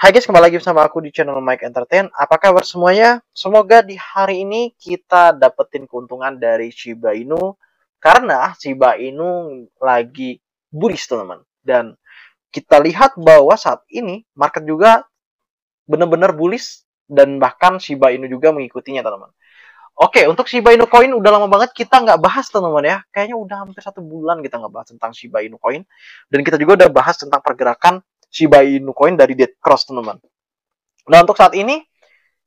Hai guys, kembali lagi bersama aku di channel Mike Entertain. Apa kabar semuanya? Semoga di hari ini kita dapetin keuntungan dari Shiba Inu. Karena Shiba Inu lagi bullish teman-teman. Dan kita lihat bahwa saat ini market juga benar-benar bullish. Dan bahkan Shiba Inu juga mengikutinya teman-teman. Oke, untuk Shiba Inu Coin udah lama banget kita nggak bahas teman-teman ya. Kayaknya udah hampir 1 bulan kita nggak bahas tentang Shiba Inu Coin. Dan kita juga udah bahas tentang pergerakan Shiba Inu Coin dari dead cross teman-teman. Nah, untuk saat ini,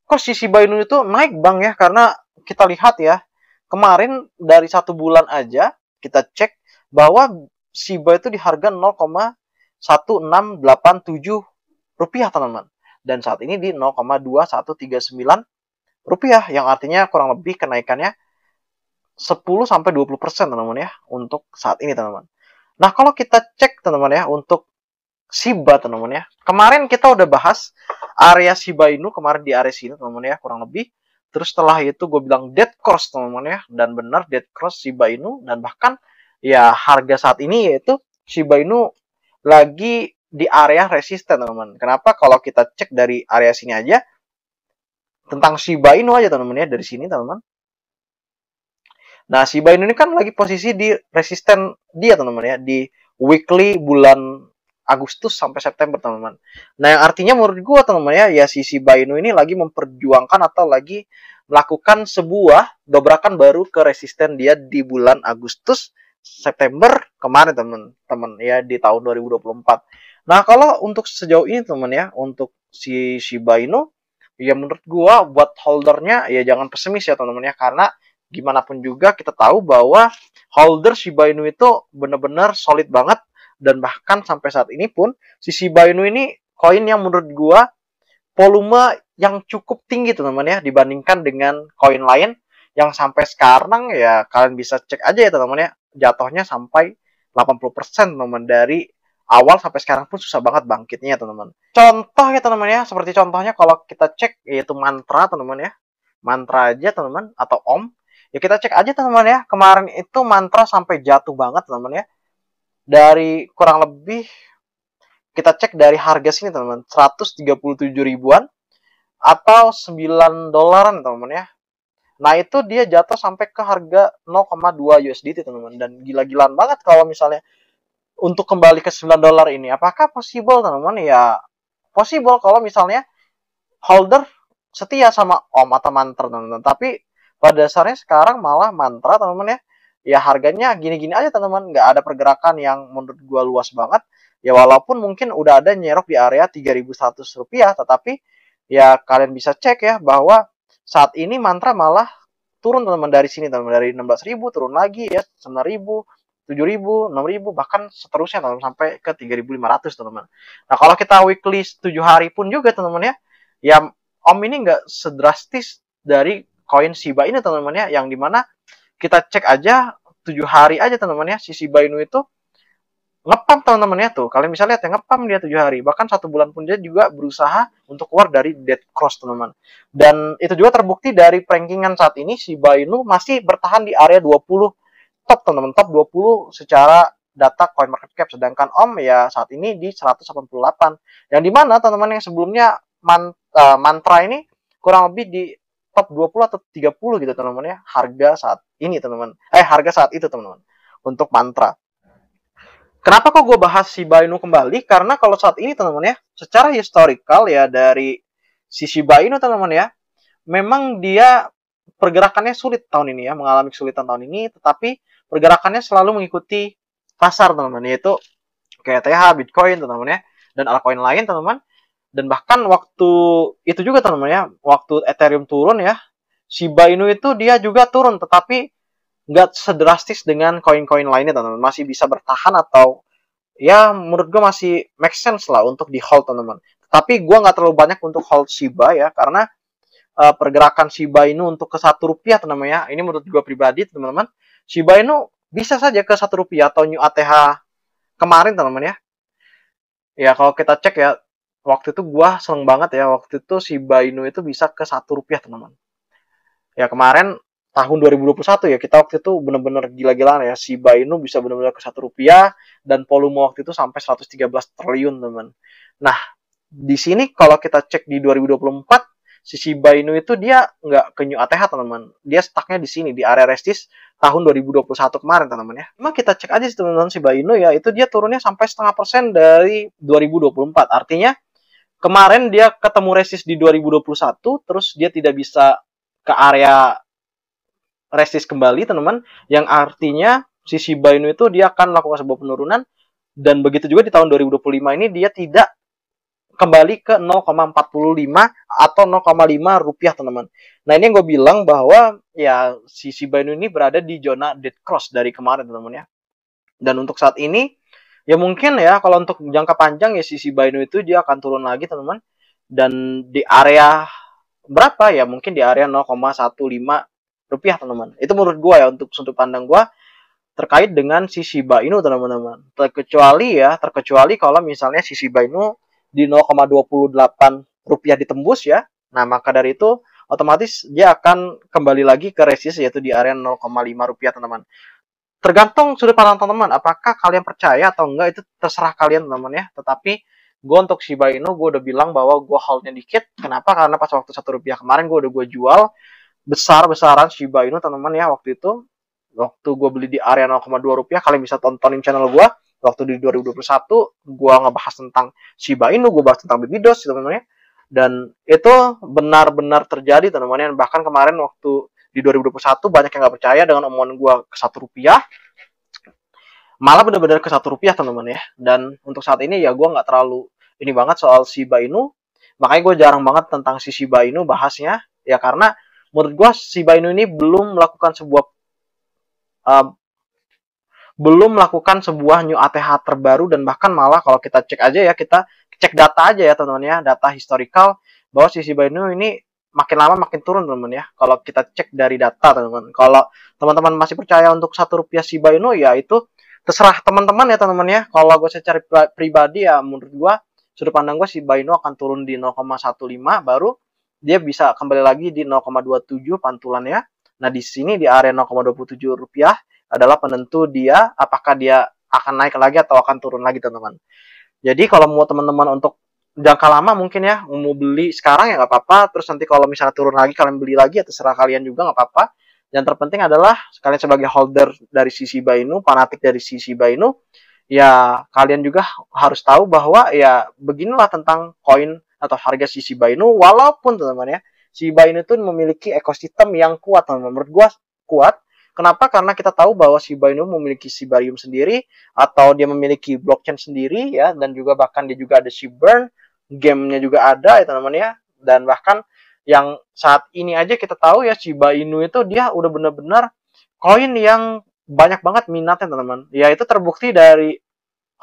kok si Shiba Inu itu naik bang ya? Karena kita lihat ya, kemarin dari 1 bulan aja, kita cek bahwa Shiba itu di harga 0,1687 rupiah teman-teman. Dan saat ini di 0,2139 rupiah, yang artinya kurang lebih kenaikannya 10-20% teman-teman ya, untuk saat ini teman-teman. Nah, kalau kita cek teman-teman ya, untuk Shiba teman-teman ya. Kemarin kita udah bahas area Shiba Inu kemarin di area sini teman-teman ya, kurang lebih. Terus setelah itu gue bilang dead cross teman-teman ya, dan benar dead cross Shiba Inu, dan bahkan ya harga saat ini yaitu Shiba Inu lagi di area resisten teman-teman. Kenapa? Kalau kita cek dari area sini aja tentang Shiba Inu aja teman-teman ya, dari sini teman-teman. Nah, Shiba Inu ini kan lagi posisi di resisten dia teman-teman ya, di weekly bulan Agustus sampai September teman-teman. Nah, yang artinya menurut gue teman-teman ya si Shiba Inu ini lagi memperjuangkan atau lagi melakukan sebuah dobrakan baru ke resisten dia di bulan Agustus September kemarin teman-teman ya, di tahun 2024. Nah, kalau untuk sejauh ini teman ya, untuk si Shiba Inu ya menurut gue buat holdernya ya jangan pesimis ya teman-teman ya, karena gimana pun juga kita tahu bahwa holder Shiba Inu itu benar-benar solid banget. Dan bahkan sampai saat ini pun si Shiba Inu ini koin yang menurut gua volume yang cukup tinggi teman-teman ya, dibandingkan dengan koin lain yang sampai sekarang ya kalian bisa cek aja ya teman-teman ya, jatuhnya sampai 80% teman-teman, dari awal sampai sekarang pun susah banget bangkitnya teman-teman. Contoh ya teman-teman ya, seperti contohnya kalau kita cek yaitu mantra teman-teman ya, mantra aja teman-teman, atau om ya, kita cek aja teman-teman ya, kemarin itu mantra sampai jatuh banget teman-teman ya, dari kurang lebih kita cek dari harga sini teman-teman 137 ribuan atau 9 dolaran teman-teman ya. Nah, itu dia jatuh sampai ke harga 0,2 USDT teman-teman, dan gila-gilaan banget kalau misalnya untuk kembali ke 9 dolar ini. Apakah possible teman-teman? Ya possible kalau misalnya holder setia sama om atau mantra teman-teman. Tapi pada dasarnya sekarang malah mantra teman-teman ya, ya harganya gini-gini aja teman-teman, nggak ada pergerakan yang menurut gua luas banget ya, walaupun mungkin udah ada nyerok di area 3.100 rupiah, tetapi ya kalian bisa cek ya bahwa saat ini mantra malah turun teman-teman, dari sini teman-teman, dari 16.000 turun lagi ya 9.000, 7.000, 6.000, bahkan seterusnya teman-teman sampai ke 3.500 teman-teman. Nah, kalau kita weekly 7 hari pun juga teman-teman ya, ya om ini nggak sedrastis dari koin Shiba ini teman-teman ya, yang dimana kita cek aja 7 hari aja teman-teman ya, si Shiba Inu itu ngepam teman-teman ya, tuh kalian bisa lihat ya, ngepam dia 7 hari, bahkan 1 bulan pun dia juga berusaha untuk keluar dari dead cross teman-teman. Dan itu juga terbukti dari rankingan saat ini, Shiba Inu masih bertahan di area 20 top teman-teman, top 20 secara data coin market cap, sedangkan om ya saat ini di 188, yang dimana teman-teman yang sebelumnya mantra ini kurang lebih di top 20 atau 30 gitu teman-teman ya, harga saat ini teman-teman, harga saat itu teman-teman untuk mantra. Kenapa kok gue bahas Shiba Inu kembali? Karena kalau saat ini teman-teman ya, secara historical ya dari si Shiba Inu teman-teman ya, memang dia pergerakannya sulit tahun ini ya, mengalami kesulitan tahun ini, tetapi pergerakannya selalu mengikuti pasar teman-teman, yaitu kayak ETH, Bitcoin teman-teman ya, dan altcoin lain teman-teman. Dan bahkan waktu itu juga teman-teman ya, waktu Ethereum turun ya, Shiba Inu itu dia juga turun, tetapi nggak sedrastis dengan koin-koin lainnya teman-teman, masih bisa bertahan atau ya menurut gue masih make sense lah untuk di hold teman-teman. Tapi gue nggak terlalu banyak untuk hold Shiba ya, karena pergerakan Shiba Inu untuk ke 1 rupiah teman-teman ya, ini menurut gue pribadi teman-teman, Shiba Inu bisa saja ke 1 rupiah atau new ATH kemarin teman-teman ya. Ya kalau kita cek ya, waktu itu gue seneng banget ya, waktu itu Shiba Inu itu bisa ke 1 rupiah teman-teman. Ya kemarin tahun 2021 ya, kita waktu itu benar-benar gila-gilaan ya, Shiba Inu bisa benar-benar ke 1 rupiah, dan volume waktu itu sampai 113 triliun teman. Nah, di sini kalau kita cek di 2024 si Shiba Inu itu dia nggak ke new ATH teman-teman, dia stucknya di sini di area resist tahun 2021 kemarin teman-teman ya. Cuma kita cek aja sih teman-teman Shiba Inu ya, itu dia turunnya sampai 0,5% dari 2024. Artinya kemarin dia ketemu resist di 2021, terus dia tidak bisa ke area resist kembali teman-teman, yang artinya si Shiba Inu itu dia akan melakukan sebuah penurunan, dan begitu juga di tahun 2025 ini dia tidak kembali ke 0,45 atau 0,5 rupiah teman-teman. Nah ini yang gue bilang bahwa ya si Shiba Inu ini berada di zona dead cross dari kemarin teman-teman ya. Dan untuk saat ini ya mungkin ya kalau untuk jangka panjang ya si Shiba Inu itu dia akan turun lagi teman-teman. Dan di area berapa ya, mungkin di area 0,15 rupiah teman-teman. Itu menurut gue ya untuk sudut pandang gue terkait dengan si Shiba Inu teman-teman. Terkecuali kalau misalnya si Shiba Inu di 0,28 rupiah ditembus ya. Nah, maka dari itu otomatis dia akan kembali lagi ke resist yaitu di area 0,5 rupiah teman-teman. Tergantung sudut pandang teman-teman, apakah kalian percaya atau enggak itu terserah kalian teman-teman ya. Tetapi gue untuk Shiba Inu gue udah bilang bahwa gue holdnya dikit. Kenapa? Karena pas waktu 1 rupiah kemarin gue jual besar-besaran Shiba Inu teman-teman ya waktu itu. Waktu gue beli di area 0,2 rupiah, kalian bisa tontonin channel gue. Waktu di 2021, gue ngebahas tentang Shiba Inu, gue bahas tentang BabyDos, teman-teman ya. Dan itu benar-benar terjadi, teman-teman ya. Bahkan kemarin waktu di 2021, banyak yang nggak percaya dengan omongan gue ke 1 rupiah. Malah benar-benar ke 1 rupiah, teman-teman ya. Dan untuk saat ini ya gue nggak terlalu ini banget soal Shiba Inu. Makanya gue jarang banget tentang si Shiba Inu bahasnya. Ya karena menurut gue Shiba Inu ini belum melakukan sebuah new ATH terbaru, dan bahkan malah kalau kita cek aja ya, kita cek data aja ya teman-teman ya, data historical bahwa si Shiba Inu ini makin lama makin turun teman-teman ya. Kalau kita cek dari data teman-teman. Kalau teman-teman masih percaya untuk 1 rupiah Shiba Inu ya itu terserah teman-teman ya teman-teman ya. Kalau gue secara pribadi ya menurut gue sudut pandang gue Shiba Inu akan turun di 0,15 baru dia bisa kembali lagi di 0,27 pantulannya. Nah di sini di area 0,27 rupiah adalah penentu dia apakah dia akan naik lagi atau akan turun lagi teman-teman. Jadi kalau mau teman-teman untuk jangka lama mungkin ya mau beli sekarang ya nggak apa-apa. Terus nanti kalau misalnya turun lagi kalian beli lagi ya terserah kalian juga nggak apa-apa. Yang terpenting adalah kalian sebagai holder dari si Shiba Inu, fanatik dari si Shiba Inu, ya kalian juga harus tahu bahwa ya beginilah tentang koin atau harga si Shiba Inu. Walaupun teman-teman ya Shiba Inu itu memiliki ekosistem yang kuat teman-teman. Menurut gua kuat. Kenapa? Karena kita tahu bahwa Shiba Inu memiliki Shibarium sendiri atau dia memiliki blockchain sendiri ya, dan juga bahkan dia juga ada Shibburn, gamenya juga ada ya teman-teman ya. Dan bahkan yang saat ini aja kita tahu ya Shiba Inu itu dia udah benar-benar koin yang banyak banget minatnya teman-teman. Ya itu terbukti dari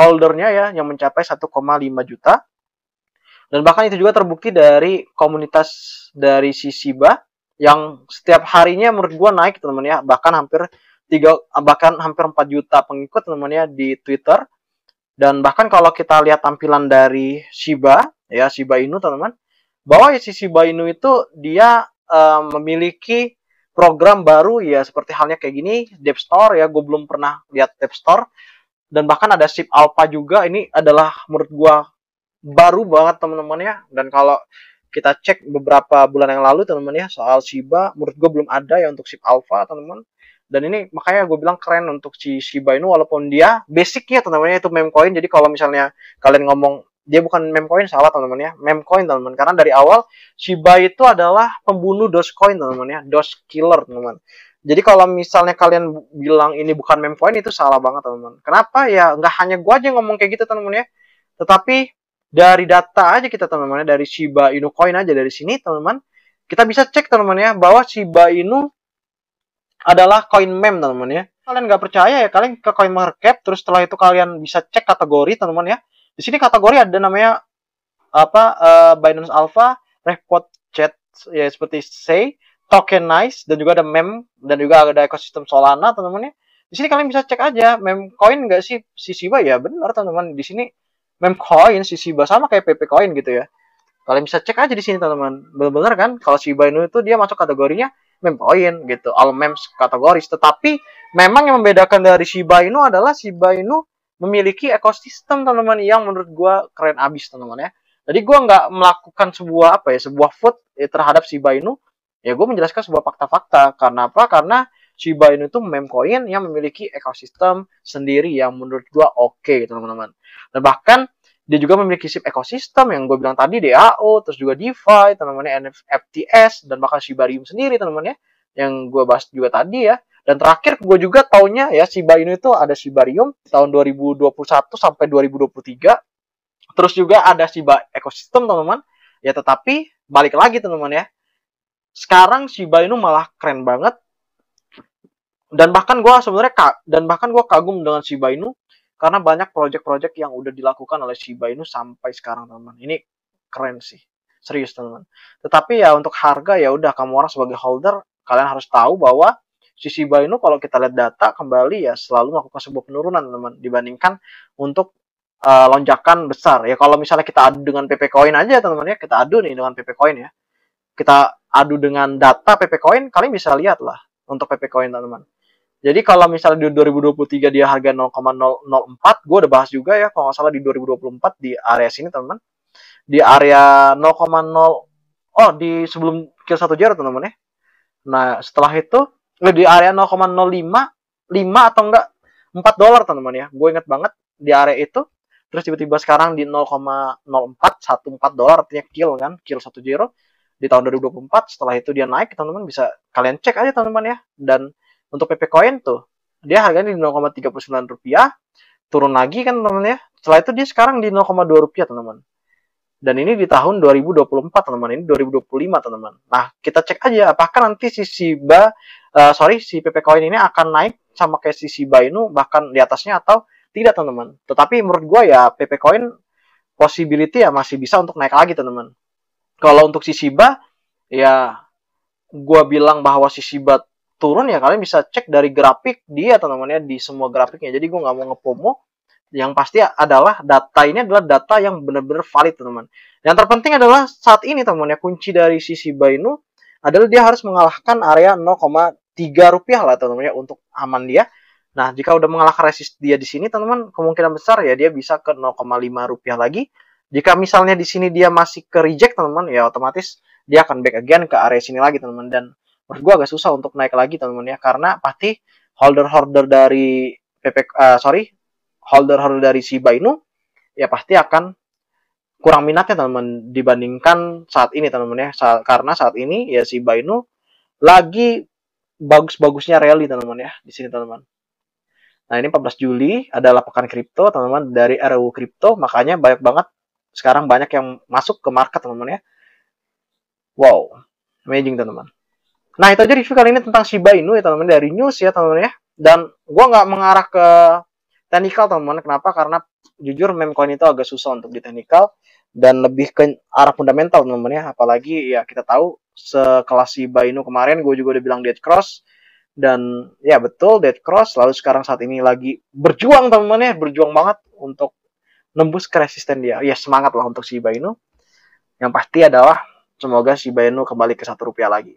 holdernya ya yang mencapai 1,5 juta. Dan bahkan itu juga terbukti dari komunitas dari si Shiba yang setiap harinya menurut gue naik teman-teman ya, bahkan hampir 4 juta pengikut teman-teman ya di Twitter. Dan bahkan kalau kita lihat tampilan dari Shiba Inu teman-teman, bahwa si Shiba Inu itu dia memiliki program baru ya seperti halnya kayak gini, Dev Store ya, gue belum pernah lihat Dev Store. Dan bahkan ada SIP Alpha juga, ini adalah menurut gue baru banget teman-teman ya. Dan kalau kita cek beberapa bulan yang lalu teman-teman ya soal Shiba, menurut gue belum ada ya untuk SIP Alpha teman-teman. Dan ini makanya gue bilang keren untuk si Shiba Inu, walaupun dia basicnya teman-teman itu meme coin. Jadi kalau misalnya kalian ngomong dia bukan meme coin, salah teman-teman ya, meme coin teman-teman. Karena dari awal Shiba itu adalah pembunuh Dogecoin teman-teman ya, Doge killer teman-teman. Jadi kalau misalnya kalian bilang ini bukan meme coin, itu salah banget teman-teman. Kenapa? Ya nggak hanya gue aja ngomong kayak gitu teman-teman ya, tetapi dari data aja kita teman-teman, dari Shiba Inu coin aja dari sini teman-teman, kita bisa cek teman-teman ya bahwa Shiba Inu adalah koin meme teman-teman ya. Kalian nggak percaya ya kalian ke CoinMarketCap, terus setelah itu kalian bisa cek kategori teman-teman ya. Di sini kategori ada namanya Binance Alpha, Report Chat ya seperti say, Tokenize, dan juga ada meme, dan juga ada ekosistem Solana teman-teman ya. Di sini kalian bisa cek aja meme coin nggak sih si Shiba, ya benar teman-teman. Di sini meme coin si Shiba sama kayak PP coin gitu ya. Kalian bisa cek aja di sini teman-teman. Benar-benar kan kalau Shiba Inu itu dia masuk kategorinya meme coin gitu, all memes kategoris. Tetapi memang yang membedakan dari Shiba Inu adalah Shiba Inu memiliki ekosistem teman-teman yang menurut gua keren abis teman-teman ya. Jadi gue nggak melakukan sebuah apa ya, sebuah vote terhadap Shiba Inu. Ya gue menjelaskan sebuah fakta-fakta. Karena apa? Karena Shiba Inu itu meme coin yang memiliki ekosistem sendiri yang menurut gue oke, teman-teman. Dan bahkan dia juga memiliki sub ekosistem yang gue bilang tadi, DAO, terus juga DeFi, teman-teman, FTS, dan bahkan Shibarium sendiri, teman-teman ya, yang gue bahas juga tadi ya. Dan terakhir gue juga taunya ya, Shiba Inu itu ada Shibarium tahun 2021 sampai 2023. Terus juga ada Shiba ekosistem, teman-teman. Ya tetapi balik lagi, teman-teman ya. Sekarang Shiba Inu malah keren banget. Dan bahkan gue kagum dengan Shiba Inu karena banyak project-project yang udah dilakukan oleh Shiba Inu sampai sekarang, teman-teman. Ini keren sih, serius, teman-teman. Tetapi ya untuk harga ya udah, kamu orang sebagai holder kalian harus tahu bahwa si Shiba Inu kalau kita lihat data kembali ya selalu melakukan sebuah penurunan, teman-teman, dibandingkan untuk lonjakan besar. Ya kalau misalnya kita adu dengan PP Coin aja, teman-teman ya, kita adu nih dengan PP Coin ya. Kita adu dengan data PP Coin, kalian bisa lihat lah untuk PP Coin, teman-teman. Jadi kalau misalnya di 2023 dia harga 0,004, gue udah bahas juga ya, kalau nggak salah di 2024 di area sini, teman-teman. Di area 0,0, oh di sebelum kill 1 Zero, teman-teman ya. Nah setelah itu di area 0,055 atau enggak $4, teman-teman ya. Gue inget banget di area itu. Terus tiba-tiba sekarang di 0,0414 dolar, artinya kill kan, kill 1 Zero di tahun 2024. Setelah itu dia naik, teman-teman, bisa kalian cek aja, teman-teman ya. Dan untuk PP Coin tuh dia harganya di 0,39 rupiah, turun lagi kan, teman-teman ya. Setelah itu dia sekarang di 0,2 rupiah, teman-teman. Dan ini di tahun 2024, teman-teman. Ini 2025, teman-teman. Nah, kita cek aja apakah nanti si si PP Coin ini akan naik sama kayak si Shiba Inu, bahkan di atasnya atau tidak, teman-teman. Tetapi menurut gue ya PP Coin possibility ya masih bisa untuk naik lagi, teman-teman. Kalau untuk si Shiba ya gue bilang bahwa si Shiba turun ya kalian bisa cek dari grafik dia, teman-teman ya, di semua grafiknya. Jadi gue nggak mau ngepomo. Yang pasti adalah data ini adalah data yang benar-benar valid, teman-teman. Yang terpenting adalah saat ini, teman-teman ya, kunci dari si Shiba Inu adalah dia harus mengalahkan area 0,3 rupiah lah, teman-teman ya, untuk aman dia. Nah, jika udah mengalahkan resist dia di sini, teman-teman, kemungkinan besar ya dia bisa ke 0,5 rupiah lagi. Jika misalnya di sini dia masih ke reject, teman-teman, ya otomatis dia akan back again ke area sini lagi, teman-teman. Dan menurut gue agak susah untuk naik lagi, teman-teman ya, karena pasti holder-holder dari holder dari Shiba Inu ya pasti akan kurang minatnya, teman-teman, dibandingkan saat ini, teman-teman ya. Karena saat ini ya Shiba Inu lagi bagus-bagusnya rally, teman-teman ya, di sini, teman-teman. Nah, ini 14 Juli adalah pekan kripto, teman-teman, dari RU Kripto, makanya banyak banget sekarang banyak yang masuk ke market, teman-teman ya. Wow, amazing, teman-teman. Nah, itu aja review kali ini tentang Shiba Inu ya, teman-teman, dari news ya, teman-teman ya. Dan gue nggak mengarah ke technical, teman-teman. Kenapa? Karena jujur meme coin itu agak susah untuk di technical dan lebih ke arah fundamental, teman-teman ya. Apalagi ya kita tahu sekelas Shiba Inu kemarin gue juga udah bilang dead cross, dan ya betul dead cross, lalu sekarang saat ini lagi berjuang, teman-teman ya, berjuang banget untuk nembus ke resisten dia. Ya semangat lah untuk Shiba Inu. Yang pasti adalah semoga Shiba Inu kembali ke 1 rupiah lagi.